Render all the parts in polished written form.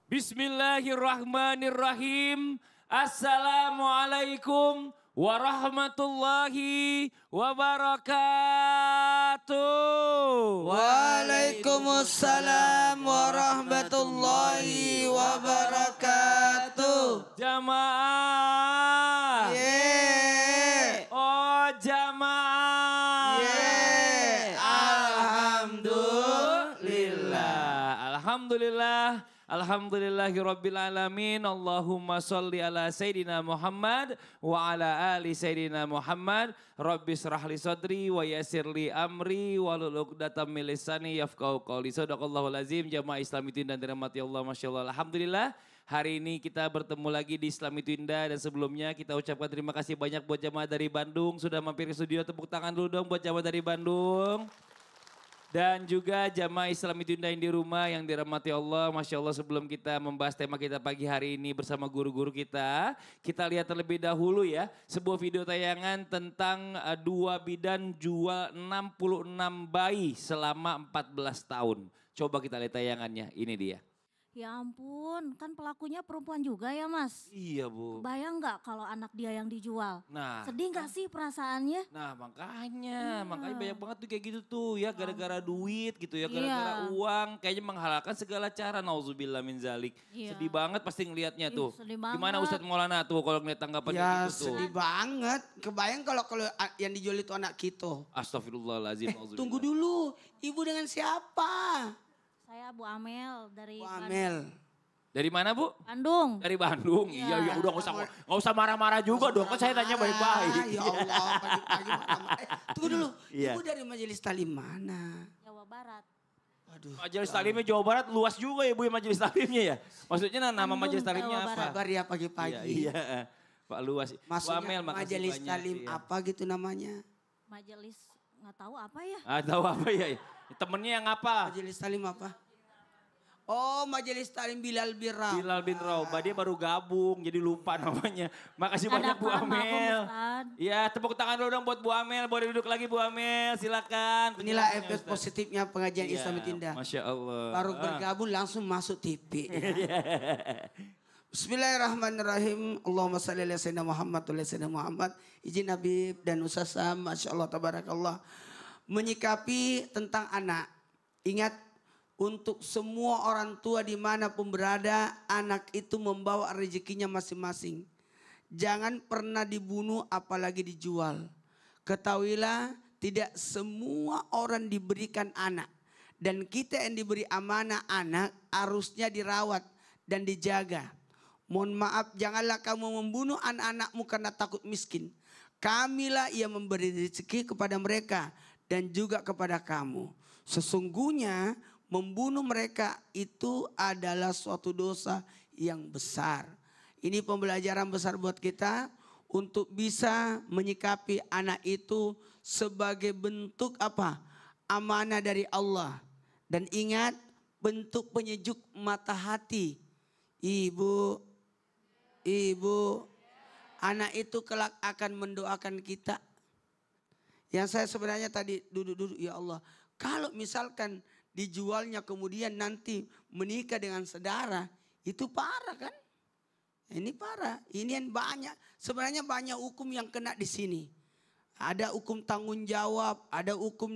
Bismillahirrahmanirrahim. Assalamualaikum warahmatullahi wabarakatuh. Waalaikumsalam warahmatullahi wabarakatuh. Jamaah. Yeay. Oh jamaah. Yeay. Alhamdulillah. Alhamdulillah. Alhamdulillahirrabbilalamin. Allahumma salli ala Sayyidina Muhammad wa ala ali Sayyidina Muhammad. Rabbi srahli sadri wa yassirli amri wa luluqdatam min lisani yafqahu qawli. Sadaqallahul azim. Jamaah Islam itu dan dirahmati Allah, masyaallah. Alhamdulillah. Hari ini kita bertemu lagi di Islam itu Indah, dan sebelumnya kita ucapkan terima kasih banyak buat jamaah dari Bandung. Sudah mampir ke studio, tepuk tangan dulu dong buat jamaah dari Bandung. Dan juga jamaah Islam itu Indah yang di rumah yang dirahmati Allah. Masya Allah, sebelum kita membahas tema kita pagi hari ini bersama guru-guru kita lihat terlebih dahulu ya sebuah video tayangan tentang dua bidan jual 66 bayi selama 14 tahun. Coba kita lihat tayangannya, ini dia. Ya ampun, kan pelakunya perempuan juga ya Mas? Iya Bu. Bayang nggak kalau anak dia yang dijual? Nah, sedih nggak sih perasaannya? Nah makanya banyak banget tuh kayak gitu tuh ya, gara-gara duit gitu ya, gara-gara uang, kayaknya menghalalkan segala cara, nauzubillah min zalik. Iya. Sedih banget pasti ngelihatnya tuh. Sedih banget. Gimana Ustadz Maulana tuh kalau ngeliat tanggapan Ya gitu tuh? sedih banget. Kebayang kalau yang dijual itu anak kita. Astagfirullahaladzim. Tunggu dulu, ibu dengan siapa? Saya Bu Amel dari Bu Amel. Dari mana Bu? Bandung. Dari Bandung. Iya, udah nggak usah marah-marah juga dong, kan saya nanya baik-baik. Ya Allah, pagi-pagi marah-marah. Tunggu dulu, Iya. ibu dari Majelis Talim mana? Jawa Barat. Waduh. Majelis Talimnya Jawa Barat luas juga ya Bu ya, Majelis Talimnya ya. Maksudnya nama Bandung, Majelis Talimnya Jawa apa? Barat. Sabar ya pagi-pagi. Iya. Pak luas. Bu Maksudnya Amel, makasih Majelis banyak, Talim iya. apa gitu namanya? Majelis nggak tahu apa ya? Tahu apa ya? Temennya yang apa? Majelis Talim apa? Oh, Majelis Talim Bilal Birra. Bilal bin Raubah, dia baru gabung jadi lupa namanya. Makasih Ada banyak Bu apa, maaf, Amel. Ustadz. Ya, tepuk tangan dulu dong buat Bu Amel. Boleh duduk lagi Bu Amel, silakan. Inilah Penjelasannya, efek Ustaz. positifnya pengajian Iya, Islam Indah. Masya Allah. Baru bergabung langsung masuk TV. Bismillahirrahmanirrahim. Allahumma salli ala sayyidina Muhammad wa ala sayyidina Muhammad. Izin Habib dan Ustaz Sam, Masya Allah, tabarakallah. Menyikapi tentang anak. Ingat, untuk semua orang tua dimanapun berada, anak itu membawa rezekinya masing-masing. Jangan pernah dibunuh apalagi dijual. Ketahuilah tidak semua orang diberikan anak. Dan kita yang diberi amanah anak harusnya dirawat dan dijaga. Mohon maaf, janganlah kamu membunuh anak-anakmu karena takut miskin. Kamilah yang memberi rezeki kepada mereka dan juga kepada kamu. Sesungguhnya membunuh mereka itu adalah suatu dosa yang besar. Ini pembelajaran besar buat kita untuk bisa menyikapi anak itu sebagai bentuk apa? Amanah dari Allah. Dan ingat, bentuk penyejuk mata hati. Ibu, anak itu kelak akan mendoakan kita. Yang saya sebenarnya tadi duduk-duduk, ya Allah, kalau misalkan dijualnya kemudian nanti menikah dengan saudara, itu parah kan? Ini parah, ini yang banyak. Sebenarnya banyak hukum yang kena di sini. Ada hukum tanggung jawab, ada hukum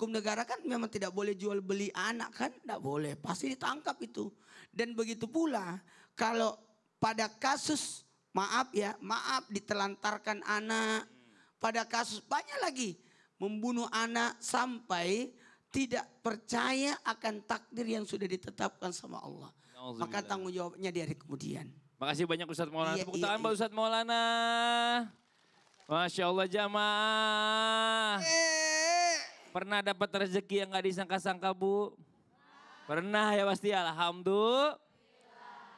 negara kan memang tidak boleh jual beli anak kan? Tidak boleh, pasti ditangkap itu. Dan begitu pula kalau pada kasus, maaf ditelantarkan anak. Pada kasus banyak lagi membunuh anak sampai tidak percaya akan takdir yang sudah ditetapkan sama Allah. Maka tanggung jawabnya di hari kemudian. Makasih banyak Ustadz Maulana. Iya, Tepuk iya, tangan iya. buat Ustadz Maulana. Masya Allah jamaah. Pernah dapat rezeki yang gak disangka-sangka Bu? Pernah ya pasti, alhamdulillah.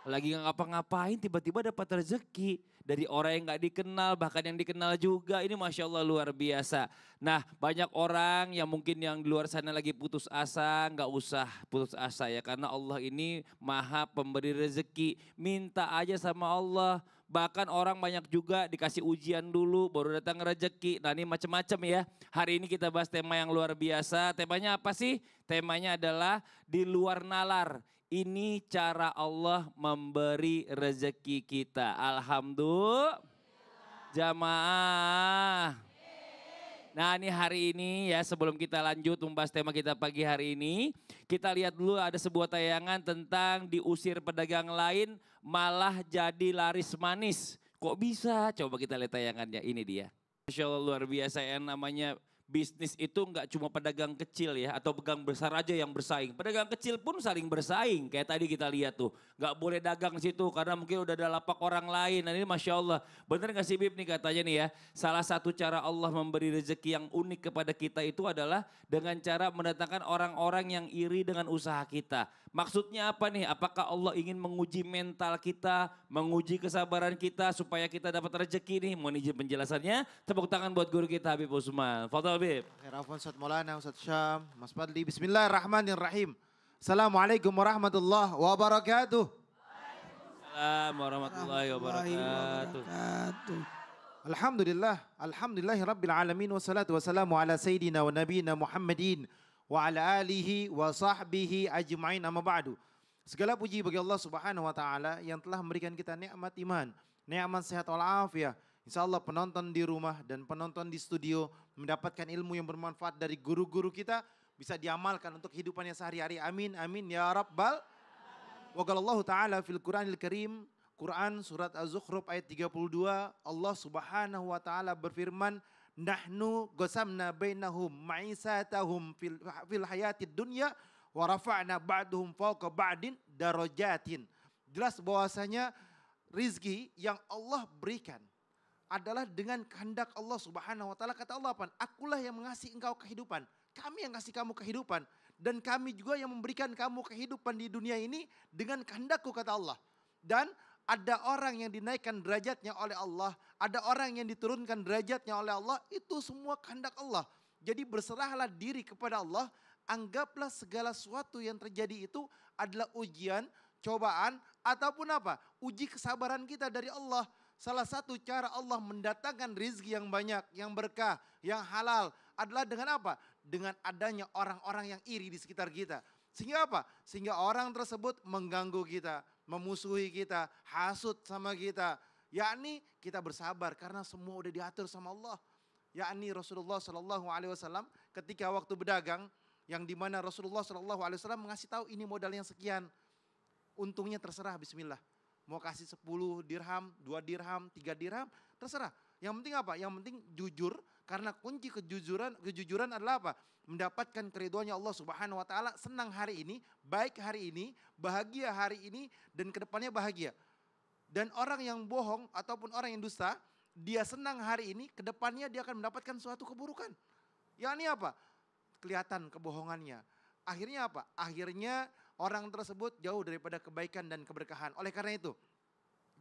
Lagi gak ngapa-ngapain tiba-tiba dapat rezeki. Dari orang yang gak dikenal, bahkan yang dikenal juga. Ini Masya Allah luar biasa. Nah banyak orang yang mungkin yang di luar sana lagi putus asa, gak usah putus asa ya. Karena Allah ini maha pemberi rezeki. Minta aja sama Allah. Bahkan orang banyak juga dikasih ujian dulu baru datang rezeki. Nah ini macam-macam ya. Hari ini kita bahas tema yang luar biasa. Temanya apa sih? Temanya adalah di luar nalar. Ini cara Allah memberi rezeki kita. Alhamdulillah. Jamaah. Nah ini hari ini ya sebelum kita lanjut membahas tema kita pagi hari ini. Kita lihat dulu ada sebuah tayangan tentang diusir pedagang lain malah jadi laris manis. Kok bisa? Coba kita lihat tayangannya, ini dia. Masya Allah luar biasa yang namanya bisnis itu nggak cuma pedagang kecil ya atau pedagang besar aja yang bersaing. Pedagang kecil pun saling bersaing kayak tadi kita lihat tuh. Nggak boleh dagang situ karena mungkin udah ada lapak orang lain. Dan ini Masya Allah bener gak sih Bib nih katanya nih ya. Salah satu cara Allah memberi rezeki yang unik kepada kita itu adalah dengan cara mendatangkan orang-orang yang iri dengan usaha kita. Maksudnya apa nih? Apakah Allah ingin menguji mental kita, menguji kesabaran kita supaya kita dapat rezeki nih? Mohon izin penjelasannya. Tepuk tangan buat guru kita Habib Usman. Fadhal Habib. Afwan Ustaz Maulana, Ustaz Syam, Mas Fadli. Bismillahirrahmanirrahim. Assalamualaikum warahmatullahi wabarakatuh. Waalaikumsalam warahmatullahi wabarakatuh. Alhamdulillahi rabbil alamin wassalatu wassalamu ala sayyidina wa nabiyina Muhammadin wa ala alihi wa sahbihi ajma'in amma ba'du. Segala puji bagi Allah Subhanahu wa taala yang telah memberikan kita nikmat iman, nikmat sehat walafiat. Insyaallah penonton di rumah dan penonton di studio mendapatkan ilmu yang bermanfaat dari guru-guru kita, bisa diamalkan untuk kehidupannya sehari-hari. Amin amin ya rabbal. Wa qala Allah taala fil Qur'anil Karim, Quran surat Az-Zukhruf ayat 32, Allah Subhanahu wa taala berfirman, nahnu qasamna bainahum ma'isatahum fil hayatid dunya wa rafa'na ba'dahum fawqa ba'din darajatin. Jelas bahwasanya rizki yang Allah berikan adalah dengan kehendak Allah Subhanahu wa taala. Kata Allah apa? Akulah yang mengasih engkau kehidupan. Kami yang kasih kamu kehidupan dan kami juga yang memberikan kamu kehidupan di dunia ini dengan kehendakku, kata Allah. Dan ada orang yang dinaikkan derajatnya oleh Allah, ada orang yang diturunkan derajatnya oleh Allah, itu semua kehendak Allah. Jadi berserahlah diri kepada Allah, anggaplah segala sesuatu yang terjadi itu adalah ujian, cobaan, ataupun apa? Uji kesabaran kita dari Allah. Salah satu cara Allah mendatangkan rizki yang banyak, yang berkah, yang halal adalah dengan apa? Dengan adanya orang-orang yang iri di sekitar kita. Sehingga apa? Sehingga orang tersebut mengganggu kita, memusuhi kita, hasut sama kita. Yakni kita bersabar karena semua udah diatur sama Allah. Yakni Rasulullah SAW ketika waktu berdagang, yang dimana Rasulullah SAW mengasih tahu ini modal yang sekian. Untungnya terserah, bismillah. Mau kasih 10 dirham, 2 dirham, 3 dirham, terserah. Yang penting apa? Yang penting jujur, karena kunci kejujuran adalah apa? Mendapatkan keriduannya Allah Subhanahu wa taala, senang hari ini, baik hari ini, bahagia hari ini, dan kedepannya bahagia. Dan orang yang bohong ataupun orang yang dusta, dia senang hari ini, kedepannya dia akan mendapatkan suatu keburukan. Yakni apa? Kelihatan kebohongannya. Akhirnya apa? Akhirnya orang tersebut jauh daripada kebaikan dan keberkahan. Oleh karena itu,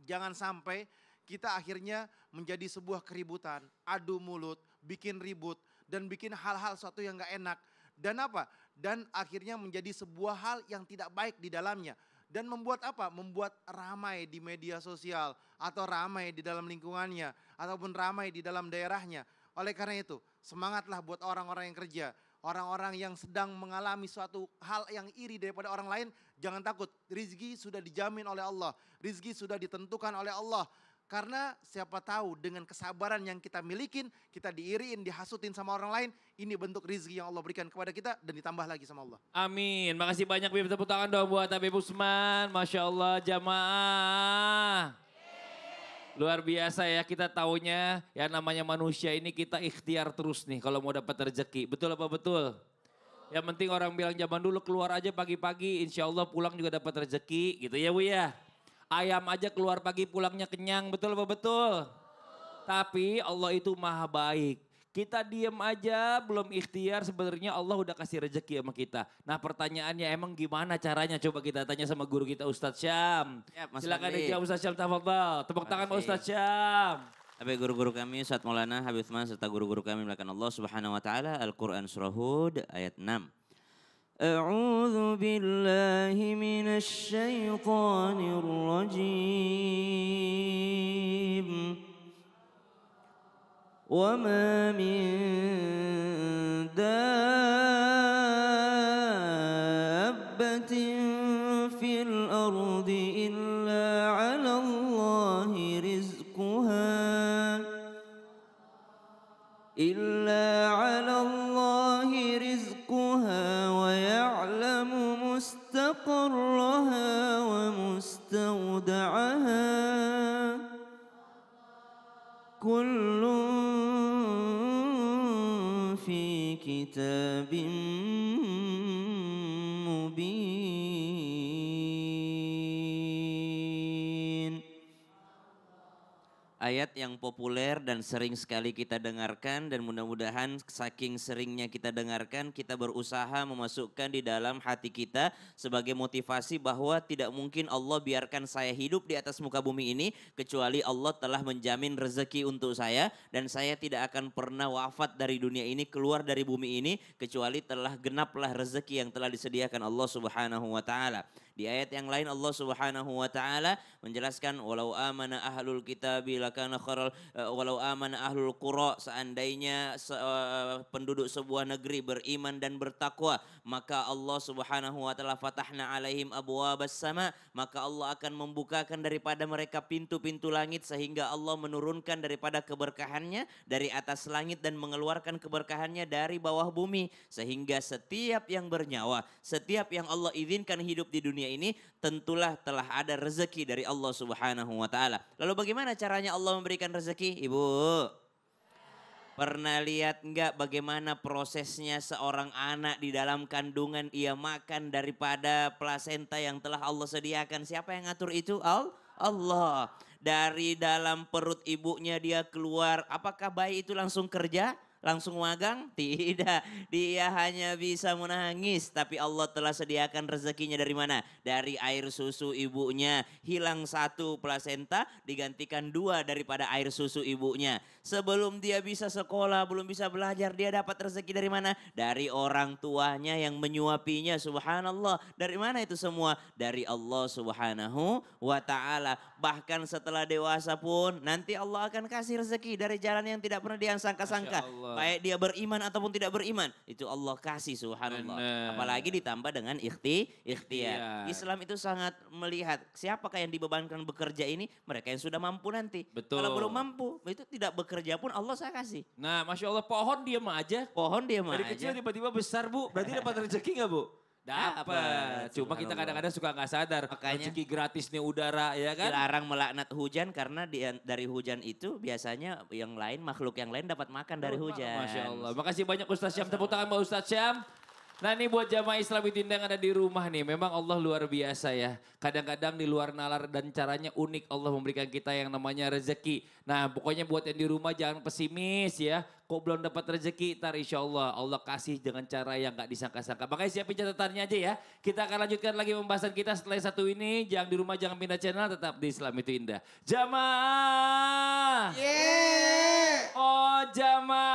jangan sampai kita akhirnya menjadi sebuah keributan, adu mulut, bikin ribut, dan bikin hal-hal suatu yang gak enak. Dan apa? Dan akhirnya menjadi sebuah hal yang tidak baik di dalamnya. Dan membuat apa? Membuat ramai di media sosial, atau ramai di dalam lingkungannya, ataupun ramai di dalam daerahnya. Oleh karena itu, semangatlah buat orang-orang yang kerja. Orang-orang yang sedang mengalami suatu hal yang iri daripada orang lain, jangan takut. Rizki sudah dijamin oleh Allah. Rizki sudah ditentukan oleh Allah. Karena siapa tahu dengan kesabaran yang kita milikin, kita diiriin, dihasutin sama orang lain, ini bentuk rizki yang Allah berikan kepada kita dan ditambah lagi sama Allah. Amin. Makasih banyak Bib. Tepuk tangan dong buat Habib Usman. Masya Allah jamaah. Luar biasa ya, kita taunya ya namanya manusia ini kita ikhtiar terus nih kalau mau dapat rezeki. Betul apa betul? Yang penting orang bilang zaman dulu keluar aja pagi-pagi insya Allah pulang juga dapat rezeki gitu ya Bu ya. Ayam aja keluar pagi pulangnya kenyang, betul apa betul? Tapi Allah itu maha baik. Kita diem aja belum ikhtiar sebenarnya Allah udah kasih rezeki sama kita. Nah pertanyaannya emang gimana caranya? Coba kita tanya sama guru kita Ustadz Syam. Ya, Silakan dijawab Ustadz Syam, tafadhal. Tepuk tangan Ustadz Syam. Habis guru-guru kami Ustadz Maulana Habib Utsman serta guru-guru kami melakukan Allah Subhanahu wa taala Al-Qur'an surah Hud ayat 6. A'udzu billahi minasy syaithanir rajim. وما من دابة في إلا على الله رزقها ويعلم مستقرها ومستودعها كل في كتاب مبين. Ayat yang populer dan sering sekali kita dengarkan dan mudah-mudahan saking seringnya kita dengarkan kita berusaha memasukkan di dalam hati kita sebagai motivasi bahwa tidak mungkin Allah biarkan saya hidup di atas muka bumi ini kecuali Allah telah menjamin rezeki untuk saya dan saya tidak akan pernah wafat dari dunia ini keluar dari bumi ini kecuali telah genaplah rezeki yang telah disediakan Allah Subhanahu wa taala. Di ayat yang lain Allah Subhanahu wa taala menjelaskan walau amana ahlul kitabi lakana khairal walau amana ahlul qura seandainya penduduk sebuah negeri beriman dan bertakwa maka Allah Subhanahu wa taala fatahna alaihim abwabas sama maka Allah akan membukakan daripada mereka pintu-pintu langit sehingga Allah menurunkan daripada keberkahannya dari atas langit dan mengeluarkan keberkahannya dari bawah bumi sehingga setiap yang bernyawa setiap yang Allah izinkan hidup di dunia ini tentulah telah ada rezeki dari Allah Subhanahu wa taala. Lalu bagaimana caranya Allah memberikan rezeki? Ibu, pernah lihat enggak bagaimana prosesnya seorang anak di dalam kandungan ia makan daripada plasenta yang telah Allah sediakan? Siapa yang ngatur itu? Allah. Dari dalam perut ibunya dia keluar, apakah bayi itu langsung kerja? Langsung magang? Tidak. Dia hanya bisa menangis. Tapi Allah telah sediakan rezekinya dari mana? Dari air susu ibunya. Hilang satu plasenta digantikan dua daripada air susu ibunya. Sebelum dia bisa sekolah, belum bisa belajar, dia dapat rezeki dari mana? Dari orang tuanya yang menyuapinya. Subhanallah. Dari mana itu semua? Dari Allah Subhanahu wa ta'ala. Bahkan setelah dewasa pun nanti Allah akan kasih rezeki dari jalan yang tidak pernah disangka-sangka. Baik dia beriman ataupun tidak beriman. Itu Allah kasih subhanallah. Apalagi ditambah dengan ikhtiar. Islam itu sangat melihat siapakah yang dibebankan bekerja ini. Mereka yang sudah mampu nanti. Betul. Kalau belum mampu itu tidak bekerja pun Allah saya kasih. Nah Masya Allah pohon diam aja. Pohon dia mah Dari kecil tiba-tiba besar Bu. Berarti dapat rezeki gak Bu? Dapat. Cuma kita kadang-kadang suka nggak sadar. Makanya rezeki gratis nih udara ya kan. Dilarang melaknat hujan karena dari hujan itu biasanya yang lain makhluk yang lain dapat makan dari hujan. Masya Allah. Makasih banyak Ustaz Syam. Tepuk tangan Mbak Ustaz Syam. Nah ini buat jamaah Islam Indah yang ada di rumah nih. Memang Allah luar biasa ya. Kadang-kadang di luar nalar dan caranya unik Allah memberikan kita yang namanya rezeki. Nah pokoknya buat yang di rumah jangan pesimis ya. Kok belum dapat rezeki, ntar insya Allah Allah kasih dengan cara yang gak disangka-sangka. Makanya siapin catatannya aja ya. Kita akan lanjutkan lagi pembahasan kita setelah satu ini. Jangan di rumah, jangan pindah channel, tetap di Islam itu Indah. Jamaah! Yeah! Oh jamaah!